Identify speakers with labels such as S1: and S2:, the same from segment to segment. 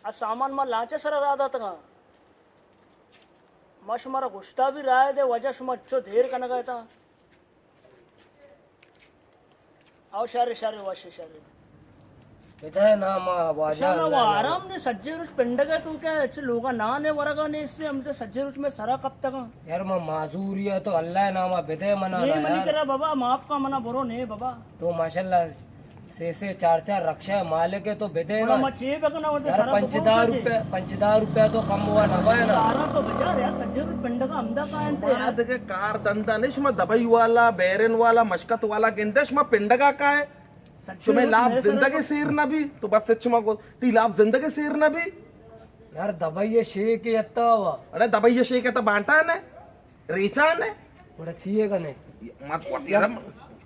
S1: आ सामान में लाचे सर राधा तंगा मश मारा गुस्ता भी रहा है दे वजह से मच्छो देर का नगा था आओ शारे शारे वाशे शारे
S2: इधर ना माँ वाजा
S1: शाला आराम ने सज्जे रुच पिंडगे तू क्या अच्छे लोगा ना ने वरगा ने इसलिए हमसे सज्जे रुच में सरा कब तक
S2: यार माँ माजूरी है तो अल्लाह नामा बेदे मना
S1: ये
S2: ना
S1: मनी
S2: यार
S1: करा बाबा माफ का मना बोरो ने बाबा
S2: तो माशाल्लाह से चार चार रक्षा मालिक है तो बेदे
S1: बड़ा
S2: ना
S1: मचे बकना होते
S2: यार
S1: सारा
S2: पंचदार रुपया तो कम हुआ ना भाई ना
S1: सारा तो बचा रे यार सज्जे रुच पिंडगा हमदा का अंते
S3: मला देखे कार धंदा नहीं शमा दवाई वाला बेरन वाला मशकत वाला गेंदे शमा पिंडगा का है तुम्हें लाभ जिंदगी सेर ना भी तो बस सच में ती लाभ जिंदगी सेर ना भी
S2: यार दबाई ये शेक येता हुआ
S3: अरे दवाई शेक है तो बांटा ने रेचा ने
S2: बड़ा चाहिए का नहीं
S3: मत यार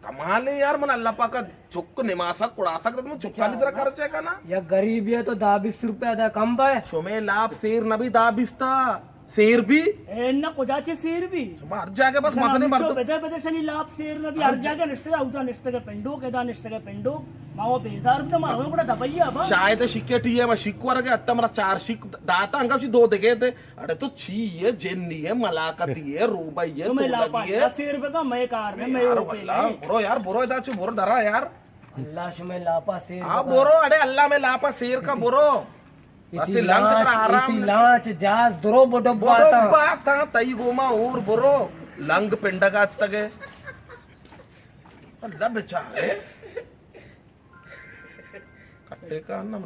S3: कमाल है यार मन अल्लाह पाक का चुक निमासा कुड़ा सकता तुम चुकाली तरह खर्चे का ना
S2: या गरीब है तो 20 रुपया था कम पाए
S3: तुम्हें लाभ सेर ना भी दाबिस्ता सेर भी
S1: एन्ना कोजाचे सेर भी
S3: मर जाके बस मत नहीं मर तो
S1: बेदे बेदे शनी लाभ सेर न भी हर जगह निष्ठे आउटा निष्ठे के पेंडो केदा निष्ठे के पेंडो माओ बेजार तो मारो बड़ा दबैया बा
S3: शायद शिक्के टीए में शिकवर के अत्ता मरा चार शिक दाता अंगा दो देखे थे अरे तो छी है जेन्नी है मलाकती है रूबाई है
S1: तुम्हें ला
S3: तोलगी है
S1: 80 रुपए का मैं कार में मैं
S3: यार
S1: रुपए
S3: वल्ला बुरो यार बुरो इधर से बुरो डरा यार
S2: अल्लाह शुमे लापा से
S3: हाँ बुरो अरे अल्लाह में लापा शेर का बुरो
S2: इति
S3: लंग तेरा आराम
S2: लाच जाज दरो बोडो
S3: बुरो
S2: बाता
S3: बाता तई गोमा और बुरो लंग पिंडगा तगे अल्लाह बेचारे कट्टे का ना